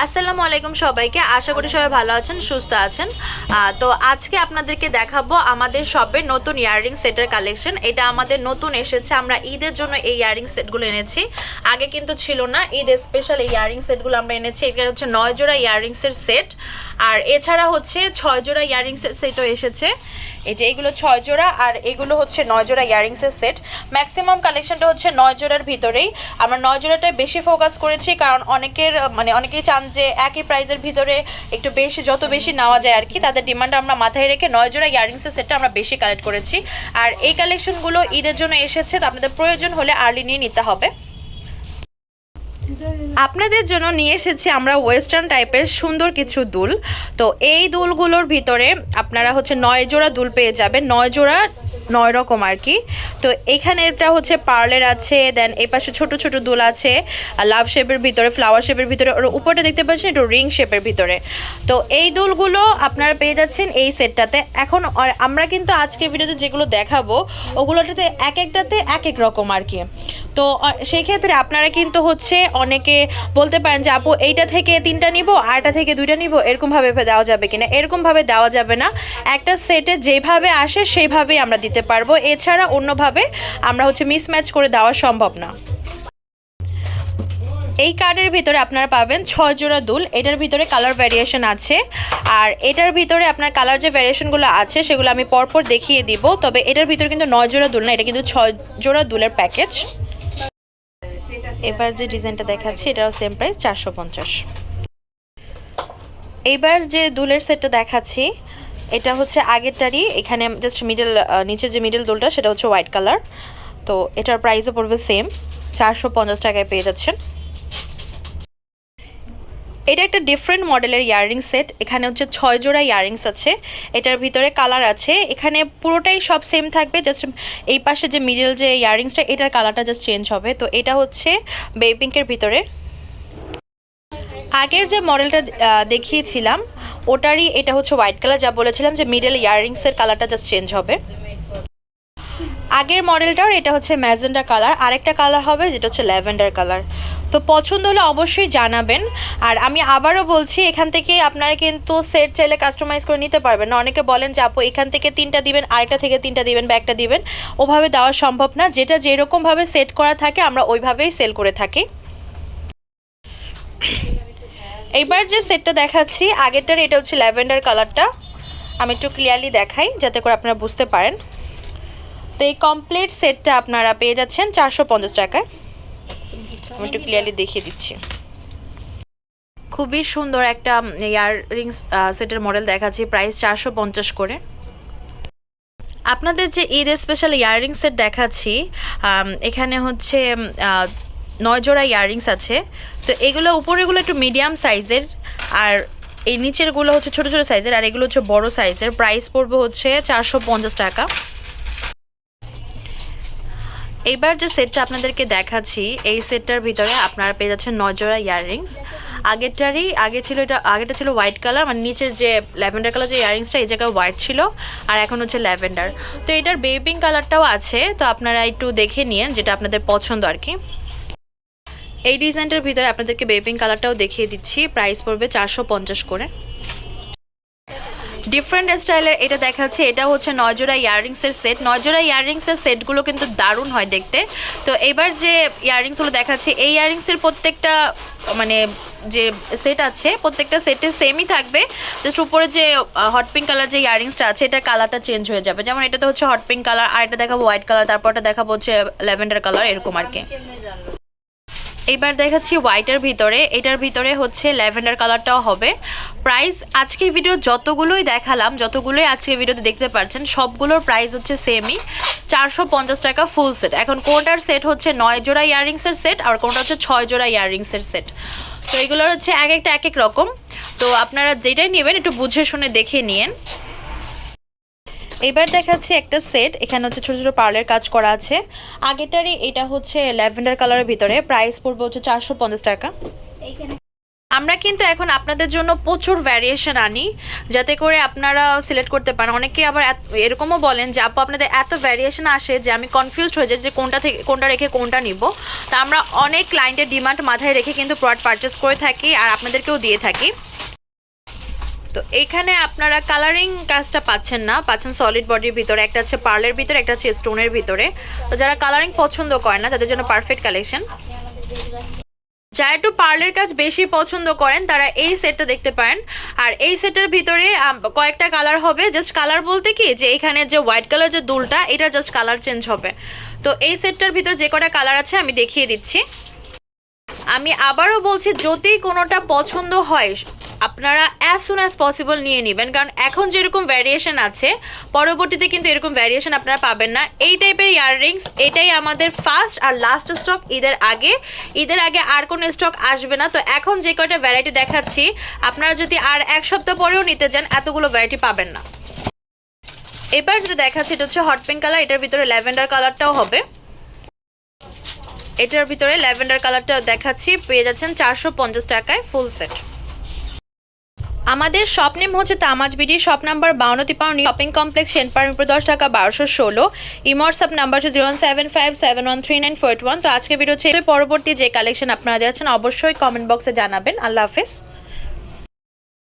আসসালামু আলাইকুম সবাইকে। আশা করি সবাই ভালো আছেন, সুস্থ আছেন। তো আজকে আপনাদেরকে দেখাবো আমাদের শপের নতুন ইয়াররিং সেটের কালেকশন। এটা আমাদের নতুন এসেছে, আমরা ঈদের জন্য এই ইয়াররিং সেটগুলো এনেছি। আগে কিন্তু ছিল না, ঈদ স্পেশাল এই ইয়াররিং সেটগুলো আমরা এনেছি। এটা হচ্ছে 9 জোড়া ইয়াররিংসের সেট, আর এছাড়া হচ্ছে 6 জোড়া ইয়াররিংসের সেটও এসেছে। এই যে এগুলো 6 জোড়া আর এগুলো হচ্ছে 9 জোড়া ইয়াররিংসের সেট। ম্যাক্সিমাম কালেকশনটা হচ্ছে 9 জোড়ার ভিতরেই। আমরা 9 জোড়াটাই বেশি ফোকাস করেছি, কারণ অনেকেই চান যে একই প্রাইজের ভিতরে একটু বেশি, যত বেশি নেওয়া যায় আর কি, তাদের ডিমান্ড আমরা মাথায় রেখে 9 জোড়া ইয়াররিংসের সেটটা আমরা বেশি কালেক্ট করেছি। আর এই কালেকশনগুলো ঈদের জন্য এসেছে, তো আপনাদের প্রয়োজন হলে আর্লি নিয়ে নিতে হবে। আপনাদের জন্য নিয়ে এসেছি আমরা ওয়েস্টার্ন টাইপের সুন্দর কিছু দুল। তো এই দুলগুলোর ভিতরে আপনারা হচ্ছে 9 জোড়া দুল পেয়ে যাবেন, 9 জোড়া 9 রকম আর কি। তো এখানে এটা হচ্ছে পার্লের আছে, দেন এই পাশে ছোট ছোট দুল আছে লাভ শেপের ভিতরে, ফ্লাওয়ার শেপের ভিতরে, ওর উপরটা দেখতে পাচ্ছেন একটু রিং শেপের ভিতরে। তো এই দুলগুলো আপনারা পেয়ে যাচ্ছেন এই সেটটাতে। এখন আমরা কিন্তু আজকে ভিডিওতে যেগুলো দেখাবো ওগুলোটাতে এক একটাতে এক এক রকম আর কি। তো সেই ক্ষেত্রে আপনারা কিন্তু হচ্ছে অনেকে বলতে পারেন যে আপু এইটা থেকে 3টা নিব, আরটা থেকে 2টা নিব, এরকমভাবে দেওয়া যাবে কিনা। এরকমভাবে দেওয়া যাবে না, একটা সেটে যেভাবে আসে সেইভাবেই আমরা দিতে পারবো, এছাড়া অন্যভাবে আমরা হচ্ছে মিসম্যাচ করে দেওয়া সম্ভব না। এই কার্ডের ভিতরে আপনারা পাবেন 6 জোড়া দুল। এটার ভিতরে কালার ভ্যারিয়েশন আছে, আর এটার ভিতরে আপনার কালার যে ভ্যারিয়েশনগুলো আছে সেগুলো আমি পরপর দেখিয়ে দিব। তবে এটার ভিতরে কিন্তু 9 জোড়া দুল না, এটা কিন্তু 6 জোড়া দুলের প্যাকেজ। এবার যে ডিজাইনটা দেখাচ্ছি এটাও সেম প্রাইস 450। এইবার যে দুলের সেটটা দেখাচ্ছি এটা হচ্ছে আগেরটারই, এখানে জাস্ট নিচের যে মিডল দুলটা সেটা হচ্ছে হোয়াইট কালার। তো এটার প্রাইসও পড়বে সেম 450 টাকায় পেয়ে যাচ্ছেন। এটা একটা ডিফারেন্ট মডেলের ইয়াররিং সেট। এখানে হচ্ছে 6 জোড়া ইয়াররিংস আছে, এটার ভিতরে কালার আছে। এখানে পুরোটাই সব সেম থাকবে, জাস্ট এই পাশে যে মিডল যে ইয়াররিংসটা এটার কালারটা জাস্ট চেঞ্জ হবে। তো এটা হচ্ছে বেবি পিঙ্কের ভিতরে। আগের যে মডেলটা দেখিয়েছিলাম ওটারই এটা হচ্ছে হোয়াইট কালার, যা বলেছিলাম যে মিডল ইয়াররিংসের কালারটা জাস্ট চেঞ্জ হবে। আগের মডেলটার এটা হচ্ছে ম্যাজেন্ডা কালার, আরেকটা কালার হবে যেটা হচ্ছে ল্যাভেন্ডার কালার। তো পছন্দ হলে অবশ্যই জানাবেন। আর আমি আবারও বলছি, এখান থেকে আপনারা কিন্তু সেট চাইলে কাস্টমাইজ করে নিতে পারবেন না। অনেকে বলেন যে আপু এখান থেকে 3টা দিবেন, আরেকটা থেকে 3টা দিবেন বা একটা দিবেন, ওভাবে দেওয়া সম্ভব না। যেটা যেরকমভাবে সেট করা থাকে আমরা ওইভাবেই সেল করে থাকি। এইবার যে সেটটা দেখাচ্ছি আগেরটার, এটা হচ্ছে ল্যাভেন্ডার কালারটা। আমি একটু ক্লিয়ারলি দেখাই যাতে করে আপনারা বুঝতে পারেন। তো এই কমপ্লিট সেটটা আপনারা পেয়ে যাচ্ছেন 450 টাকায়। আমি একটু ক্লিয়ারলি দেখিয়ে দিচ্ছি। খুবই সুন্দর একটা ইয়াররিংস সেটের মডেল দেখাচ্ছি, প্রাইস 450 করে। আপনাদের যে ঈদ স্পেশাল ইয়াররিং সেট দেখাচ্ছি, এখানে হচ্ছে 9 জোড়া ইয়াররিংস আছে। তো এগুলো উপরেগুলো একটু মিডিয়াম সাইজের, আর এই নিচেরগুলো হচ্ছে ছোটো ছোটো সাইজের, আর এগুলো হচ্ছে বড় সাইজের। প্রাইস পড়বে হচ্ছে 450 টাকা। এইবার যে সেটটা আপনাদেরকে দেখাচ্ছি এই সেটটার ভিতরে আপনারা পেয়ে যাচ্ছেন 9 জোড়া ইয়াররিংস। আগেরটা ছিল হোয়াইট কালার, মানে নিচের যে ল্যাভেন্ডার কালার যে ইয়াররিংসটা এই জায়গায় হোয়াইট ছিল, আর এখন হচ্ছে ল্যাভেন্ডার। তো এটার বেবি পিঙ্ক কালারটাও আছে, তো আপনারা একটু দেখে নিন যেটা আপনাদের পছন্দ আর কি। এই ডিজাইনটার ভিতরে আপনাদেরকে বেবি পিঙ্ক কালারটাও দেখিয়ে দিচ্ছি, প্রাইস পড়বে 450 করে। ডিফারেন্ট স্টাইলের এটা দেখাচ্ছে, এটা হচ্ছে 9 জোড়া ইয়াররিংসের সেট। 9 জোড়া ইয়াররিংসের সেটগুলো কিন্তু দারুণ হয় দেখতে। তো এবার যে ইয়াররিংসগুলো দেখাচ্ছে এই ইয়াররিংসের প্রত্যেকটা মানে যে সেট আছে প্রত্যেকটা সেটে সেমই থাকবে, জাস্ট উপরে যে হট পিঙ্ক কালার যে ইয়াররিংসটা আছে এটার কালারটা চেঞ্জ হয়ে যাবে। যেমন এটাতে হচ্ছে হট পিঙ্ক কালার, আর এটা দেখাবো হোয়াইট কালার, তারপরটা দেখাবো হচ্ছে ল্যাভেন্ডার কালার, এরকম আর কি। এইবার দেখাচ্ছি হোয়াইটের ভিতরে, এটার ভিতরে হচ্ছে ল্যাভেন্ডার কালারটাও হবে। প্রাইস আজকের ভিডিও যতগুলোই দেখালাম, যতগুলোই আজকের ভিডিওতে দেখতে পাচ্ছেন সবগুলোর প্রাইস হচ্ছে সেমই 450 টাকা ফুল সেট। এখন কোনটার সেট হচ্ছে 9 জোড়া ইয়াররিংসের সেট, আর কোনটা হচ্ছে 6 জোড়া ইয়াররিংসের সেট। তো এগুলোর হচ্ছে এক একটা এক এক রকম। তো আপনারা যেটাই নেবেন একটু বুঝে শুনে দেখে নিন। এবার দেখাচ্ছি একটা সেট, এখানে হচ্ছে ছোটো ছোটো পার্লের কাজ করা আছে। আগেটারই এটা হচ্ছে ল্যাভেন্ডার কালারের ভিতরে, প্রাইস পড়বে হচ্ছে 450 টাকা। আমরা কিন্তু এখন আপনাদের জন্য প্রচুর ভ্যারিয়েশন আনি যাতে করে আপনারা সিলেক্ট করতে পারেন। অনেকে আবার এরকমও বলেন যে আপু আপনাদের এত ভ্যারিয়েশন আসে যে আমি কনফিউজড হয়ে যাই যে কোনটা থেকে কোনটা রেখে কোনটা নিব। তো আমরা অনেক ক্লায়েন্টের ডিমান্ড মাথায় রেখে কিন্তু প্রোডাক্ট পারচেস করে থাকি আর আপনাদেরকেও দিয়ে থাকি। তো এইখানে আপনারা কালারিং কাজটা পাচ্ছেন না, পাচ্ছেন সলিড বডির ভিতরে, একটা আছে পার্লের ভিতরে, একটা আছে স্টোনের ভিতরে। তো যারা কালারিং পছন্দ করে না তাদের জন্য পারফেক্ট কালেকশন। যারা একটু পার্লের কাজ বেশি পছন্দ করেন তারা এই সেটটা দেখতে পারেন। আর এই সেটের ভিতরে কয়েকটা কালার হবে, জাস্ট কালার বলতে কি যে এখানে যে হোয়াইট কালার যে দুলটা এটা জাস্ট কালার চেঞ্জ হবে। তো এই সেটটার ভিতরে যে কটা কালার আছে আমি দেখিয়ে দিচ্ছি। আমি আবারও বলছি যদি কোনোটা পছন্দ হয় আপনারা অ্যাজ সুন অ্যাজ পসিবল নিয়ে নেবেন, কারণ এখন যেরকম ভ্যারিয়েশন আছে পরবর্তীতে কিন্তু এরকম ভ্যারিয়েশন আপনারা পাবেন না। এই টাইপের ইয়াররিংস এটাই আমাদের ফার্স্ট আর লাস্ট স্টক ঈদের আগে আর কোনো স্টক আসবে না। তো এখন যে কয়টা ভ্যারাইটি দেখাচ্ছি আপনারা যদি আর এক সপ্তাহ পরেও নিতে যান এতগুলো ভ্যারাইটি পাবেন না। এবার যেটা দেখাচ্ছি এটা হচ্ছে হট পিঙ্ক কালার, এটার ভিতরে ল্যাভেন্ডার কালারটাও হবে। এটার ভিতরে ল্যাভেন্ডার কালারটা দেখাচ্ছি, পেয়ে যাচ্ছেন 450 টাকায় ফুল সেট। আমাদের শপ নেম হচ্ছে তামাজ BD, shop number 5253 shopping complex, Senpara 10 টাকা 1216। হোয়াটসঅ্যাপ নাম্বার হচ্ছে 075713941। তো আজকে ভিডিও হচ্ছে পরবর্তী যে কালেকশন আপনারা দেখছেন অবশ্যই কমেন্ট বক্সে জানাবেন। আল্লাহ হাফেজ।